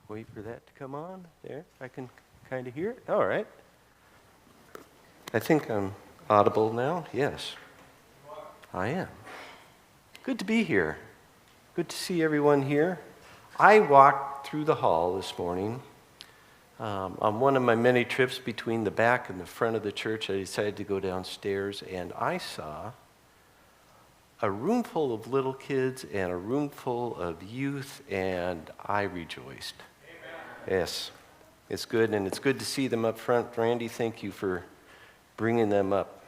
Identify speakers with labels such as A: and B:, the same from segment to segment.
A: Wait for that to come on. There, I can kind of hear it. All right. I think I'm audible now. Yes, I am. Good to be here. Good to see everyone here. I walked through the hall this morning. On one of my many trips between the back and the front of the church, I decided to go downstairs, and I saw a room full of little kids and a room full of youth, and I rejoiced. Amen. Yes, it's good, and it's good to see them up front. Randy, thank you for bringing them up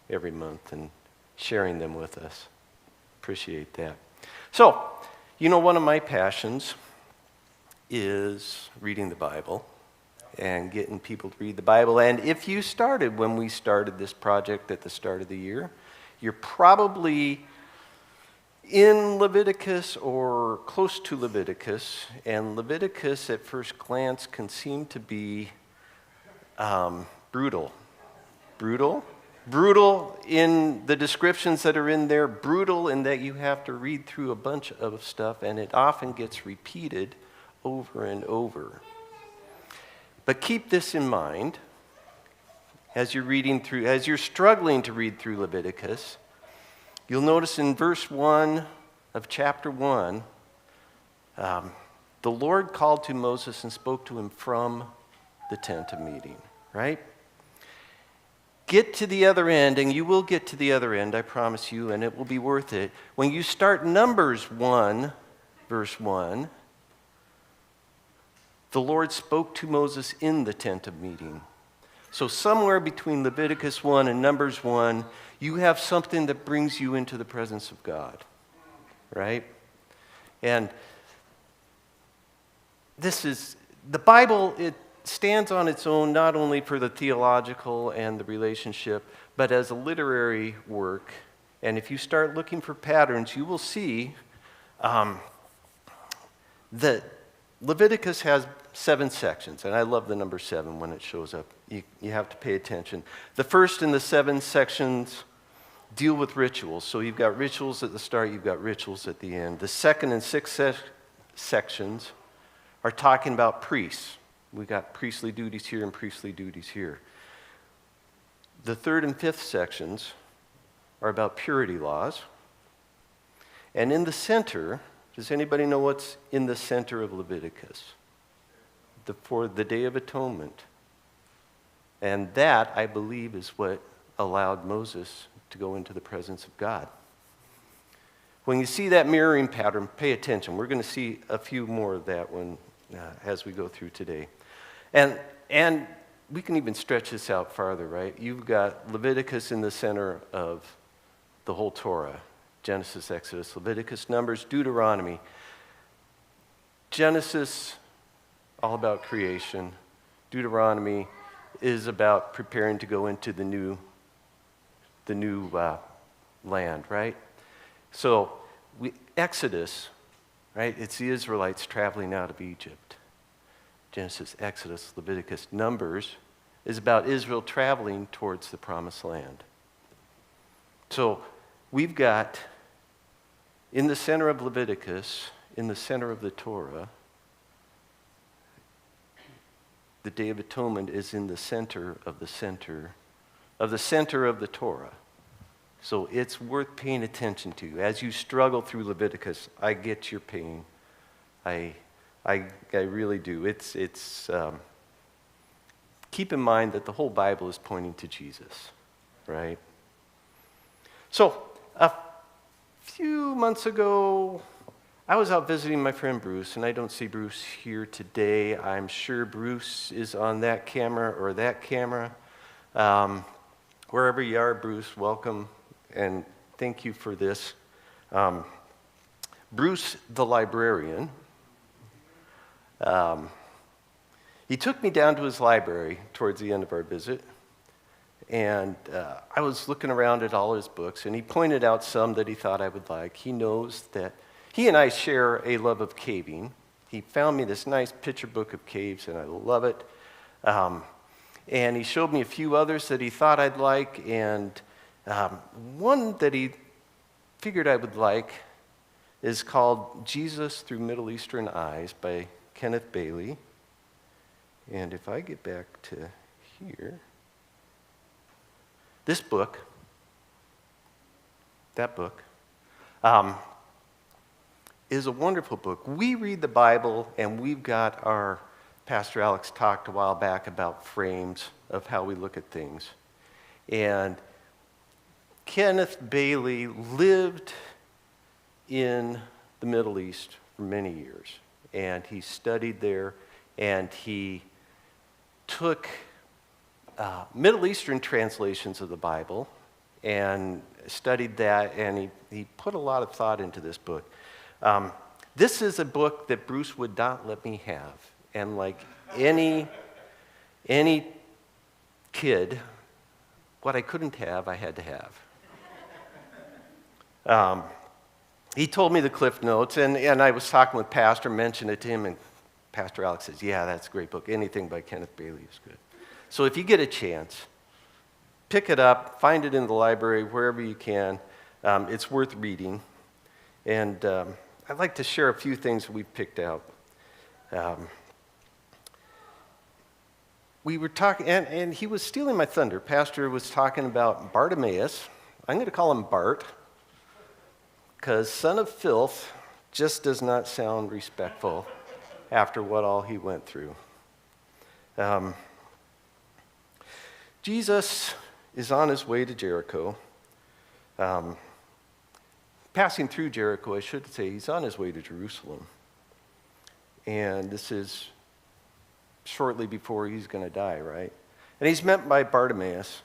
A: every month and sharing them with us. Appreciate that. So, one of my passions is reading the Bible and getting people to read the Bible. And if you started when we started this project at the start of the year, you're probably in Leviticus or close to Leviticus. And Leviticus, at first glance, can seem to be brutal. Brutal in the descriptions that are in there, brutal in that you have to read through a bunch of stuff, and it often gets repeated over and over. But keep this in mind as you're struggling to read through Leviticus. You'll notice in verse 1 of chapter 1, the Lord called to Moses and spoke to him from the tent of meeting, right? Get to the other end, and you will get to the other end, I promise you, and it will be worth it. When you start Numbers 1, verse 1, the Lord spoke to Moses in the tent of meeting. So somewhere between Leviticus 1 and Numbers 1, you have something that brings you into the presence of God, right? And the Bible, it stands on its own not only for the theological and the relationship, but as a literary work. And if you start looking for patterns, you will see that Leviticus has 7 sections, and I love the number 7 when it shows up. You have to pay attention. The first in the 7 sections deal with rituals. So you've got rituals at the start, you've got rituals at the end. The second and 6th sections are talking about priests. We got priestly duties here and priestly duties here. The 3rd and 5th sections are about purity laws. And in the center, does anybody know what's in the center of Leviticus? For the Day of Atonement. And that, I believe, is what allowed Moses to go into the presence of God. When you see that mirroring pattern, pay attention. We're going to see a few more of that as we go through today. And we can even stretch this out farther, right? You've got Leviticus in the center of the whole Torah. Genesis, Exodus, Leviticus, Numbers, Deuteronomy. Genesis, all about creation. Deuteronomy is about preparing to go into the new land, right? So Exodus, right? It's the Israelites traveling out of Egypt. Genesis, Exodus, Leviticus, Numbers is about Israel traveling towards the promised land. So we've got, in the center of Leviticus, in the center of the Torah, the Day of Atonement is in the center of the center of the Torah. So it's worth paying attention to. As you struggle through Leviticus, I get your pain. I really do. It's keep in mind that the whole Bible is pointing to Jesus, right? So a few months ago, I was out visiting my friend Bruce, and I don't see Bruce here today. I'm sure Bruce is on that camera or that camera. Wherever you are, Bruce, welcome, and thank you for this. Bruce, the librarian, he took me down to his library towards the end of our visit, and I was looking around at all his books, and he pointed out some that he thought I would like. He knows that he and I share a love of caving. He found me this nice picture book of caves, and I love it. And he showed me a few others that he thought I'd like, and one that he figured I would like is called Jesus Through Middle Eastern Eyes by Kenneth Bailey. And if I get back to here, this book, that book, is a wonderful book. We read the Bible, and we've got our, Pastor Alex talked a while back about frames of how we look at things. And Kenneth Bailey lived in the Middle East for many years. And he studied there, and he took Middle Eastern translations of the Bible and studied that, and he put a lot of thought into this book. This is a book that Bruce would not let me have. And like any kid, what I couldn't have, I had to have. He told me the Cliff Notes, and I was talking with Pastor, mentioned it to him, and Pastor Alex says, yeah, that's a great book. Anything by Kenneth Bailey is good. So if you get a chance, pick it up, find it in the library, wherever you can. It's worth reading. And I'd like to share a few things we've picked out. We were talking, and he was stealing my thunder. Pastor was talking about Bartimaeus. I'm going to call him Bart, because son of filth just does not sound respectful after what all he went through. Jesus is on his way to Jericho. Passing through Jericho, I should say, he's on his way to Jerusalem. And this is shortly before he's going to die, right? And he's met by Bartimaeus.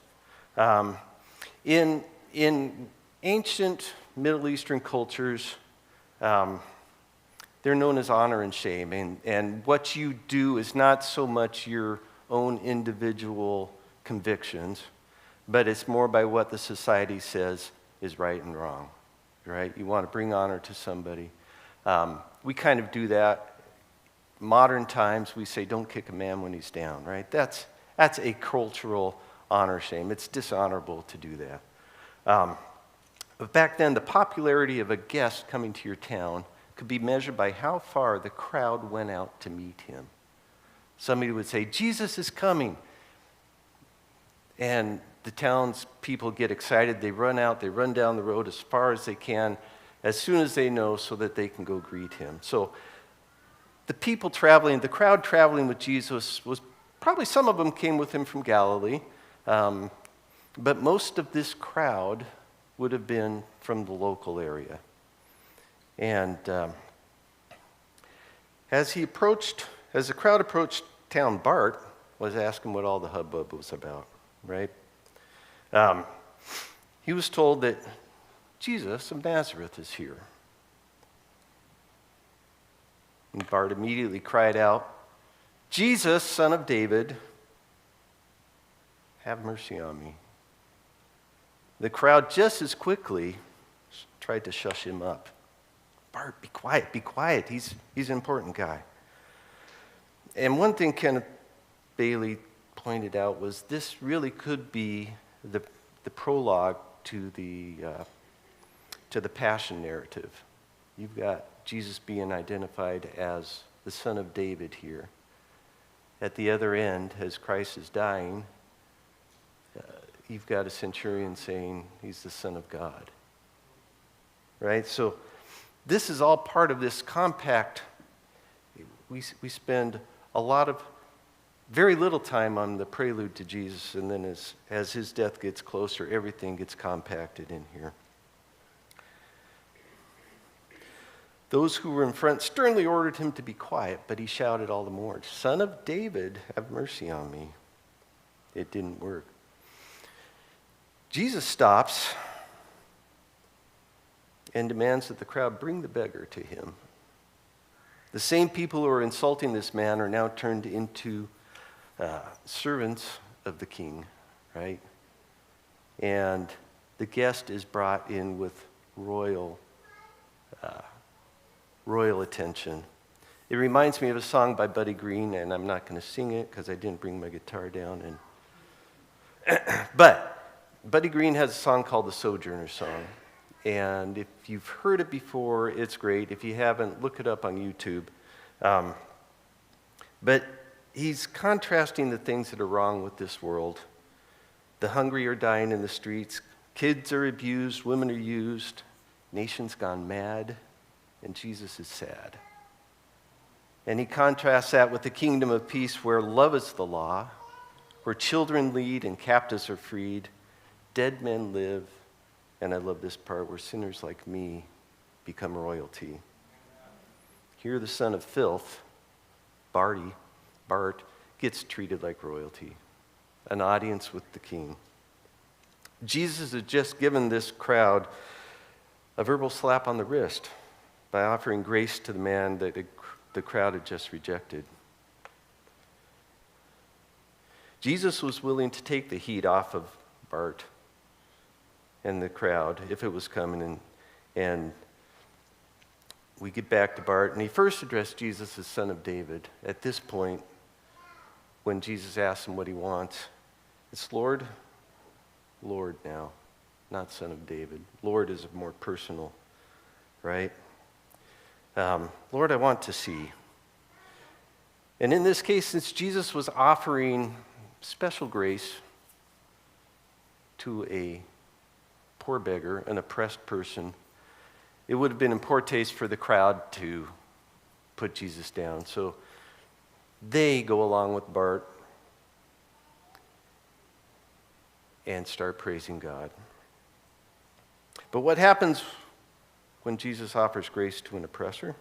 A: In ancient Middle Eastern cultures, they're known as honor and shame. And what you do is not so much your own individual convictions, but it's more by what the society says is right and wrong, right? You want to bring honor to somebody. We kind of do that. Modern times, we say, don't kick a man when he's down, right? That's a cultural honor shame. It's dishonorable to do that. But back then, the popularity of a guest coming to your town could be measured by how far the crowd went out to meet him. Somebody would say, Jesus is coming. And the townspeople get excited. They run out. They run down the road as far as they can, as soon as they know, so that they can go greet him. So the people traveling, the crowd traveling with Jesus was probably, some of them came with him from Galilee, but most of this crowd would have been from the local area. And as the crowd approached town, Bart was asking what all the hubbub was about, right? He was told that Jesus of Nazareth is here. And Bart immediately cried out, Jesus, son of David, have mercy on me. The crowd just as quickly tried to shush him up. Bart, be quiet, be quiet. He's an important guy. And one thing Kenneth Bailey pointed out was this really could be the prologue to the Passion narrative. You've got Jesus being identified as the Son of David here. At the other end, as Christ is dying, you've got a centurion saying he's the Son of God. Right? So this is all part of this compact. We spend very little time on the prelude to Jesus, and then as his death gets closer, everything gets compacted in here. Those who were in front sternly ordered him to be quiet, but he shouted all the more, Son of David, have mercy on me. It didn't work. Jesus stops and demands that the crowd bring the beggar to him. The same people who are insulting this man are now turned into servants of the king, right? And the guest is brought in with royal attention. It reminds me of a song by Buddy Green, and I'm not going to sing it because I didn't bring my guitar down. But Buddy Green has a song called the Sojourner Song. And if you've heard it before, it's great. If you haven't, look it up on YouTube. But he's contrasting the things that are wrong with this world. The hungry are dying in the streets. Kids are abused. Women are used. Nations gone mad. And Jesus is sad. And he contrasts that with the kingdom of peace where love is the law, where children lead and captives are freed, dead men live, and I love this part, where sinners like me become royalty. Here the son of filth, Bart, gets treated like royalty, an audience with the king. Jesus has just given this crowd a verbal slap on the wrist by offering grace to the man that the crowd had just rejected. Jesus was willing to take the heat off of Bart and the crowd if it was coming, and we get back to Bart, and he first addressed Jesus as Son of David. At this point, when Jesus asks him what he wants, it's Lord, Lord now, not Son of David. Lord is more personal, right? Lord, I want to see. And in this case, since Jesus was offering special grace to a poor beggar, an oppressed person, it would have been in poor taste for the crowd to put Jesus down. So they go along with Bart and start praising God. But what happens when Jesus offers grace to an oppressor?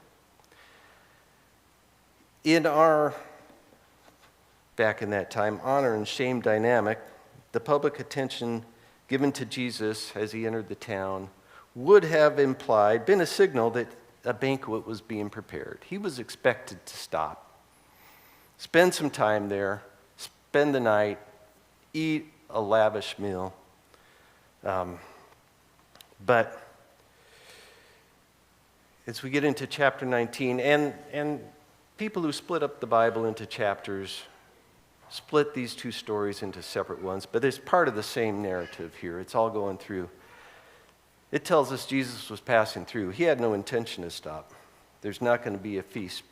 A: Back in that time, honor and shame dynamic, the public attention given to Jesus as he entered the town would have been a signal that a banquet was being prepared. He was expected to stop, spend some time there, spend the night, eat a lavish meal. But as we get into chapter 19, and people who split up the Bible into chapters split these two stories into separate ones, but it's part of the same narrative here. It's all going through. It tells us Jesus was passing through. He had no intention to stop. There's not going to be a feast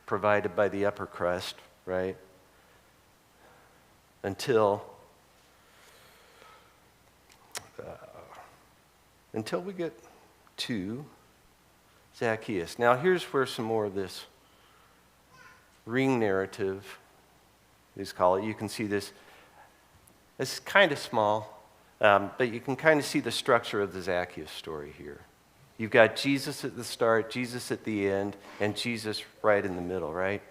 A: provided by the upper crust, right? Until we get to Zacchaeus. Now here's where some more of this ring narrative, these call it. You can see this. It's kind of small, but you can kind of see the structure of the Zacchaeus story here. You've got Jesus at the start, Jesus at the end, and Jesus right in the middle, right?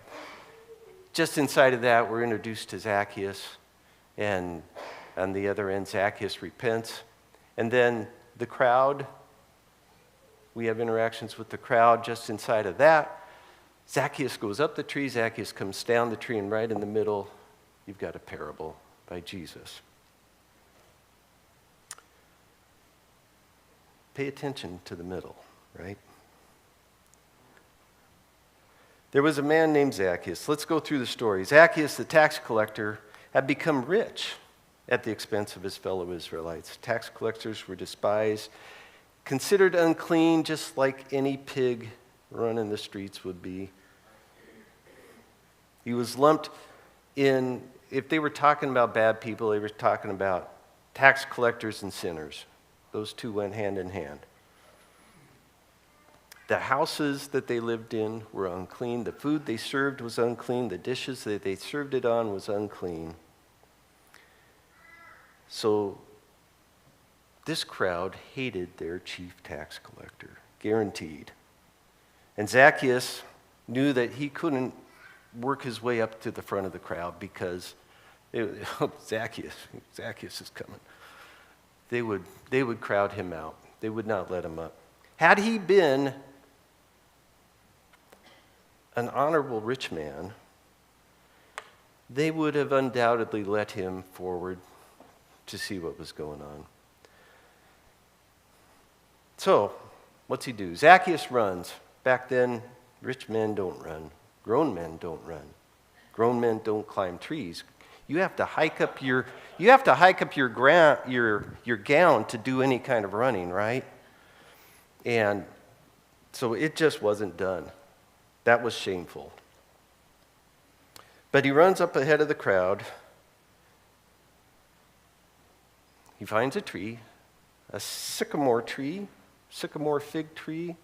A: Just inside of that, we're introduced to Zacchaeus, and on the other end, Zacchaeus repents. And then the crowd, we have interactions with the crowd just inside of that. Zacchaeus goes up the tree, Zacchaeus comes down the tree, and right in the middle, you've got a parable by Jesus. Pay attention to the middle, right? There was a man named Zacchaeus. Let's go through the story. Zacchaeus, the tax collector, had become rich at the expense of his fellow Israelites. Tax collectors were despised, considered unclean, just like any pig running the streets would be. He was lumped in, if they were talking about bad people, they were talking about tax collectors and sinners. Those two went hand in hand. The houses that they lived in were unclean. The food they served was unclean. The dishes that they served it on was unclean. So this crowd hated their chief tax collector, guaranteed. And Zacchaeus knew that he couldn't work his way up to the front of the crowd because Zacchaeus is coming. They would crowd him out. They would not let him up. Had he been an honorable rich man, they would have undoubtedly let him forward to see what was going on. So, what's he do? Zacchaeus runs. Back then, rich men don't run. Grown men don't run. Grown men don't climb trees. You have to hike up your gown to do any kind of running, right? And so it just wasn't done. That was shameful. But he runs up ahead of the crowd. He finds a tree, a sycamore fig tree.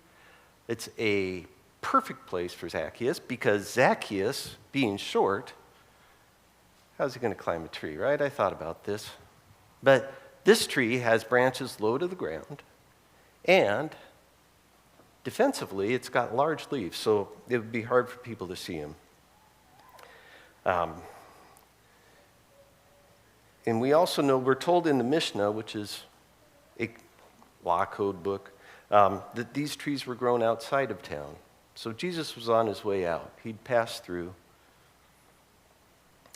A: It's a perfect place for Zacchaeus because Zacchaeus, being short, how's he going to climb a tree, right? I thought about this. But this tree has branches low to the ground, and defensively, it's got large leaves, so it would be hard for people to see him. And we also know, we're told in the Mishnah, which is a law code book, that these trees were grown outside of town. So Jesus was on his way out. He'd passed through,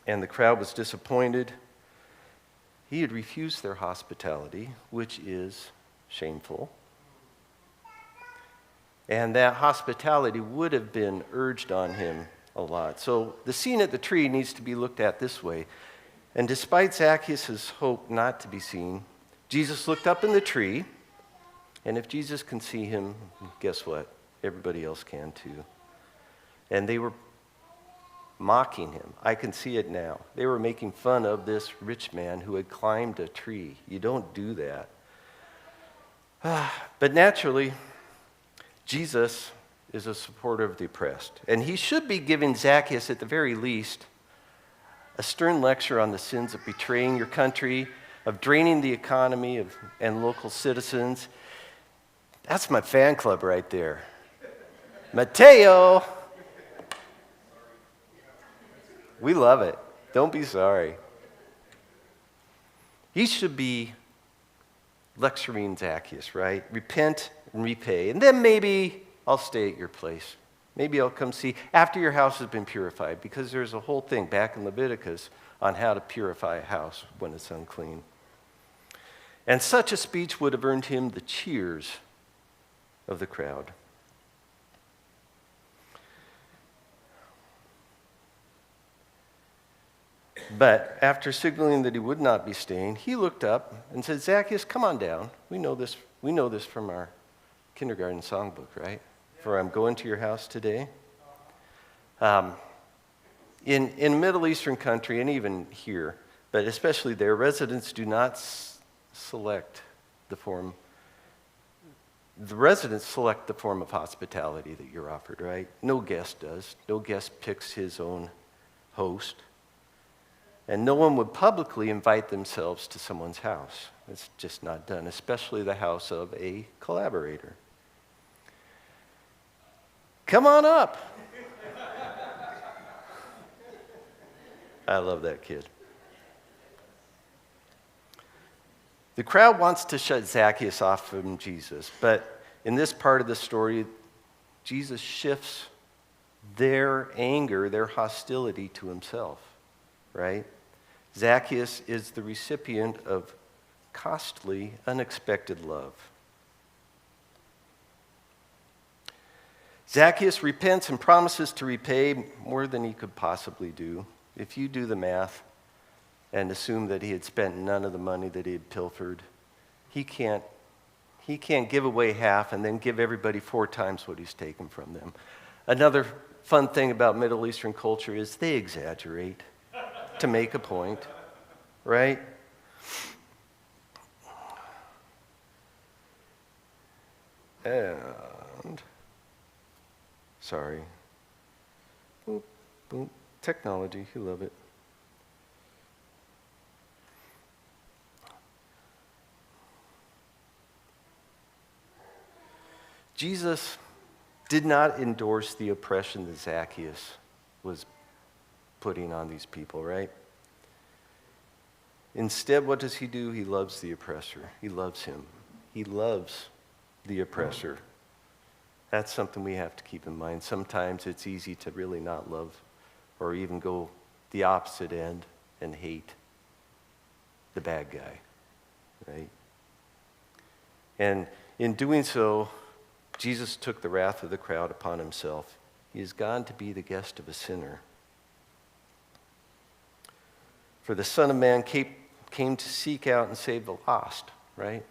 A: and the crowd was disappointed. He had refused their hospitality, which is shameful. And that hospitality would have been urged on him a lot. So the scene at the tree needs to be looked at this way. And despite Zacchaeus' hope not to be seen, Jesus looked up in the tree, and if Jesus can see him, guess what? Everybody else can too. And they were mocking him. I can see it now. They were making fun of this rich man who had climbed a tree. You don't do that. But naturally, Jesus is a supporter of the oppressed. And he should be giving Zacchaeus, at the very least, a stern lecture on the sins of betraying your country, of draining the economy and local citizens. That's my fan club right there. Mateo! We love it. Don't be sorry. He should be lecturing Zacchaeus, right? Repent and repay. And then maybe I'll stay at your place. Maybe I'll come see after your house has been purified, because there's a whole thing back in Leviticus on how to purify a house when it's unclean. And such a speech would have earned him the cheers of the crowd. But after signaling that he would not be staying, he looked up and said, Zacchaeus, come on down. We know this from our kindergarten songbook, right? For I'm going to your house today. In a Middle Eastern country, and even here, but especially there, residents do not select the form. The residents select the form of hospitality that you're offered, right? No guest does. No guest picks his own host. And no one would publicly invite themselves to someone's house. It's just not done, especially the house of a collaborator. Come on up. I love that kid. The crowd wants to shut Zacchaeus off from Jesus, but in this part of the story, Jesus shifts their anger, their hostility to himself, right? Zacchaeus is the recipient of costly, unexpected love. Zacchaeus repents and promises to repay more than he could possibly do. If you do the math and assume that he had spent none of the money that he had pilfered, he can't give away half and then give everybody 4 times what he's taken from them. Another fun thing about Middle Eastern culture is they exaggerate to make a point, right? And, sorry. Boop, boop. Technology, you love it. Jesus did not endorse the oppression that Zacchaeus was putting on these people, right? Instead, what does he do? He loves the oppressor. He loves him. He loves the oppressor. That's something we have to keep in mind. Sometimes it's easy to really not love or even go the opposite end and hate the bad guy, right? And in doing so, Jesus took the wrath of the crowd upon himself. He has gone to be the guest of a sinner. For the Son of Man came to seek out and save the lost, right?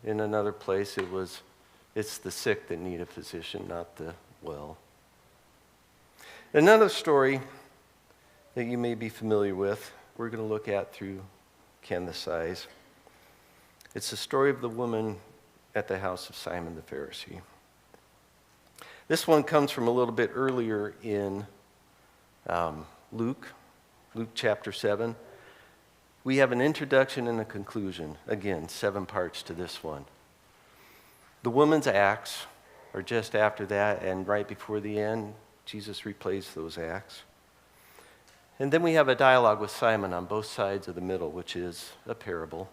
A: In another place, it's the sick that need a physician, not the well. Another story that you may be familiar with. We're going to look at through Ken the Size. It's the story of the woman at the house of Simon the Pharisee. This one comes from a little bit earlier in Luke chapter 7. We have an introduction and a conclusion. Again, 7 parts to this one. The woman's acts are just after that, and right before the end, Jesus replays those acts. And then we have a dialogue with Simon on both sides of the middle, which is a parable.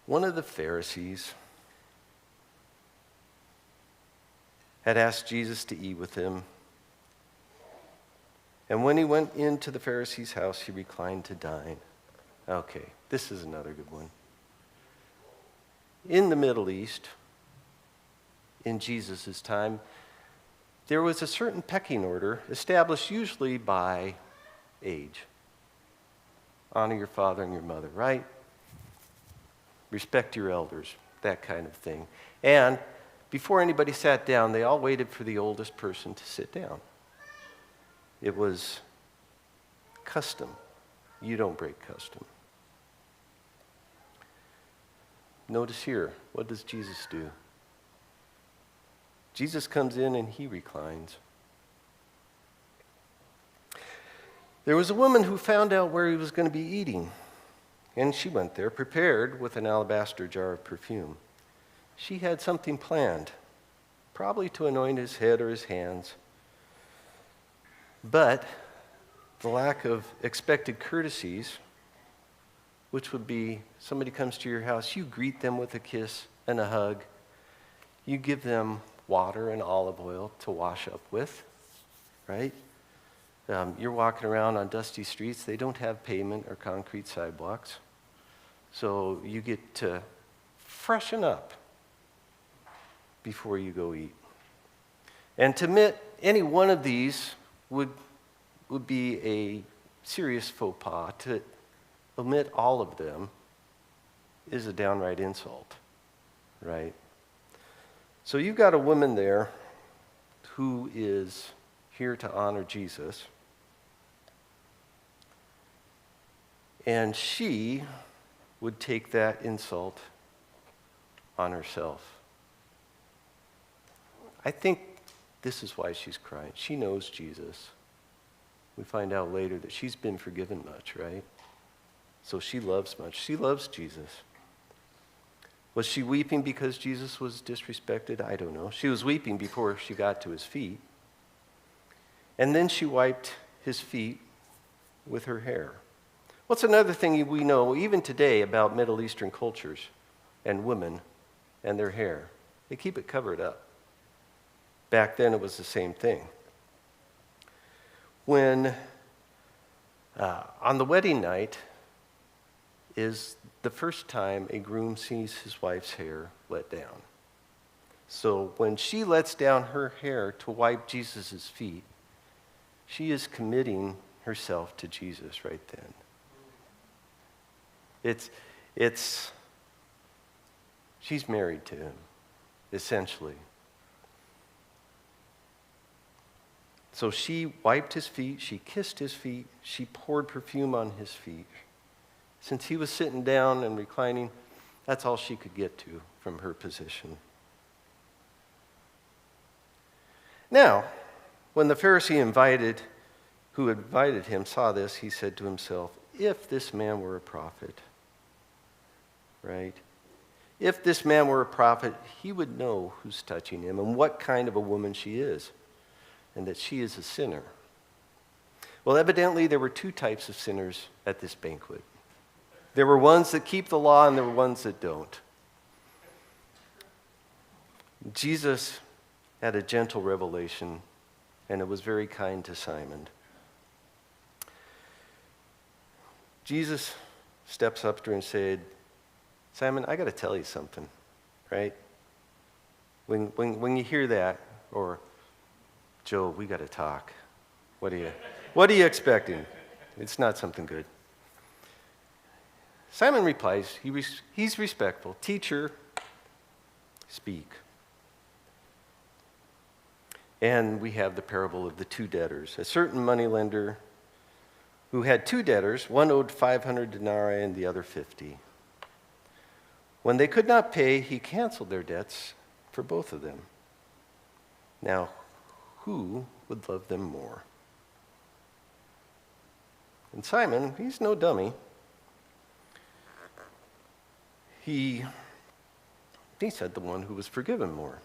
A: One of the Pharisees had asked Jesus to eat with him. And when he went into the Pharisee's house, he reclined to dine. Okay, this is another good one. In the Middle East, in Jesus' time, there was a certain pecking order established usually by age. Honor your father and your mother, right? Respect your elders, that kind of thing. And before anybody sat down, they all waited for the oldest person to sit down. It was custom. You don't break custom. Notice here, what does Jesus do? Jesus comes in and he reclines. There was a woman who found out where he was going to be eating, and she went there prepared with an alabaster jar of perfume. She had something planned, probably to anoint his head or his hands. But the lack of expected courtesies, which would be somebody comes to your house, you greet them with a kiss and a hug. You give them water and olive oil to wash up with, right? You're walking around on dusty streets. They don't have pavement or concrete sidewalks. So you get to freshen up before you go eat. And to omit any one of these would be a serious faux pas. To omit all of them is a downright insult, right? So you've got a woman there who is here to honor Jesus, and she would take that insult on herself. I think this is why she's crying. She knows Jesus. We find out later that she's been forgiven much, right? So she loves much. She loves Jesus. Was she weeping because Jesus was disrespected? I don't know. She was weeping before she got to his feet. And then she wiped his feet with her hair. What's another thing we know even today about Middle Eastern cultures and women and their hair? They keep it covered up. Back then it was the same thing. When on the wedding night is the first time a groom sees his wife's hair let down. So when she lets down her hair to wipe Jesus' feet, she is committing herself to Jesus right then. She's married to him, essentially. So she wiped his feet, she kissed his feet, she poured perfume on his feet. Since he was sitting down and reclining, that's all she could get to from her position. Now, when the Pharisee who invited him saw this, he said to himself, if this man were a prophet, right? If this man were a prophet, he would know who's touching him and what kind of a woman she is, and that she is a sinner. Well, evidently there were 2 types of sinners at this banquet. There were ones that keep the law and there were ones that don't. Jesus had a gentle revelation, and it was very kind to Simon. Jesus steps up to her and said, Simon, I got to tell you something, right? When you hear that, or Joe, we got to talk. What are you expecting? It's not something good. Simon replies, he's respectful. Teacher, speak. And we have the parable of the two debtors. A certain moneylender who had two debtors, one owed 500 denarii and the other 50. When they could not pay, he canceled their debts for both of them. Now, who would love them more? And Simon, he's no dummy. He said the one who was forgiven more,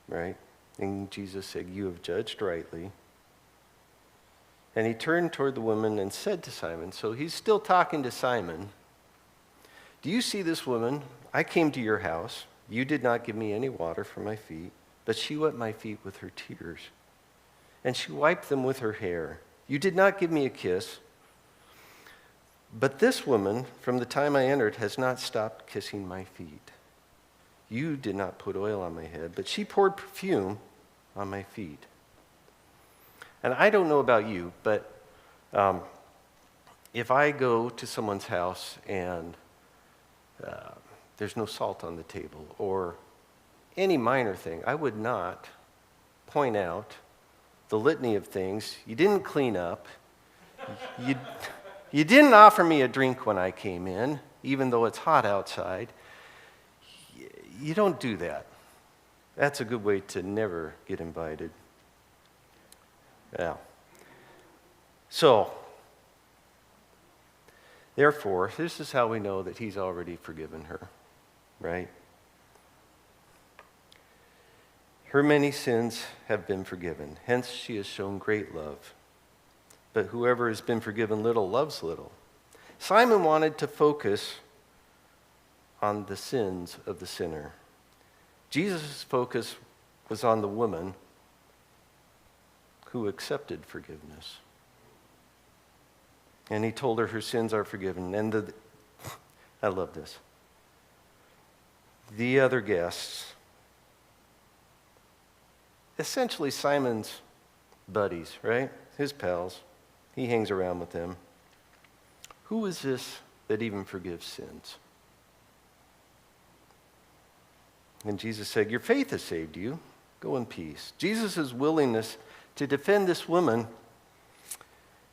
A: right? And Jesus said, "You have judged rightly." And he turned toward the woman and said to Simon, so he's still talking to Simon, "Do you see this woman? I came to your house. You did not give me any water for my feet, but she wet my feet with her tears, and she wiped them with her hair. You did not give me a kiss, but this woman, from the time I entered, has not stopped kissing my feet. You did not put oil on my head, but she poured perfume on my feet." And I don't know about you, but if I go to someone's house and there's no salt on the table or any minor thing, I would not point out the litany of things. You didn't clean up. You didn't offer me a drink when I came in, even though it's hot outside. You don't do that. That's a good way to never get invited. Yeah. So, therefore, this is how we know that he's already forgiven her, right? Her many sins have been forgiven. Hence, she has shown great love. But whoever has been forgiven little loves little. Simon wanted to focus on the sins of the sinner. Jesus' focus was on the woman who accepted forgiveness. And he told her sins are forgiven. And I love this. The other guests, essentially Simon's buddies, right? His pals. He hangs around with them. Who is this that even forgives sins? And Jesus said, "Your faith has saved you. Go in peace." Jesus' willingness to defend this woman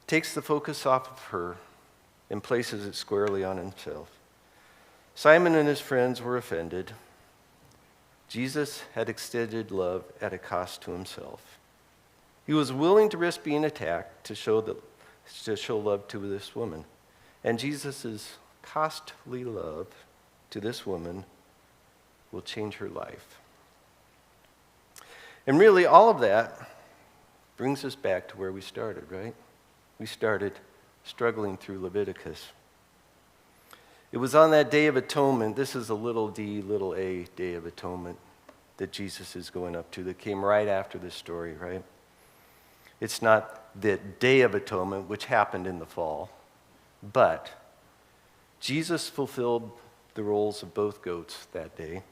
A: takes the focus off of her and places it squarely on himself. Simon and his friends were offended. Jesus had extended love at a cost to himself. He was willing to risk being attacked to show love to this woman. And Jesus' costly love to this woman will change her life. And really, all of that brings us back to where we started, right? We started struggling through Leviticus. It was on that Day of Atonement, this is a little d, little a Day of Atonement that Jesus is going up to, that came right after this story, right? It's not the Day of Atonement, which happened in the fall, but Jesus fulfilled the roles of both goats that day.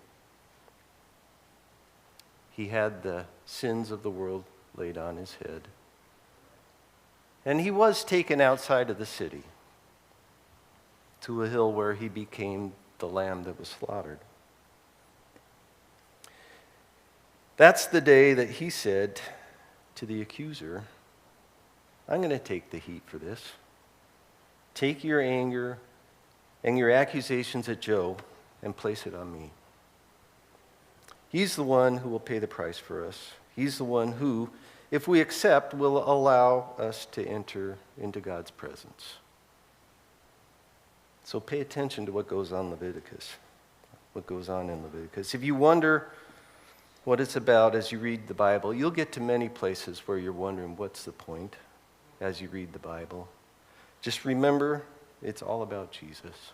A: He had the sins of the world laid on his head. And he was taken outside of the city to a hill where he became the lamb that was slaughtered. That's the day that he said to the accuser, "I'm going to take the heat for this. Take your anger and your accusations at Joe and place it on me." He's the one who will pay the price for us. He's the one who, if we accept, will allow us to enter into God's presence. So pay attention to what goes on in Leviticus. If you wonder what it's about as you read the Bible, you'll get to many places where you're wondering what's the point as you read the Bible. Just remember, it's all about Jesus.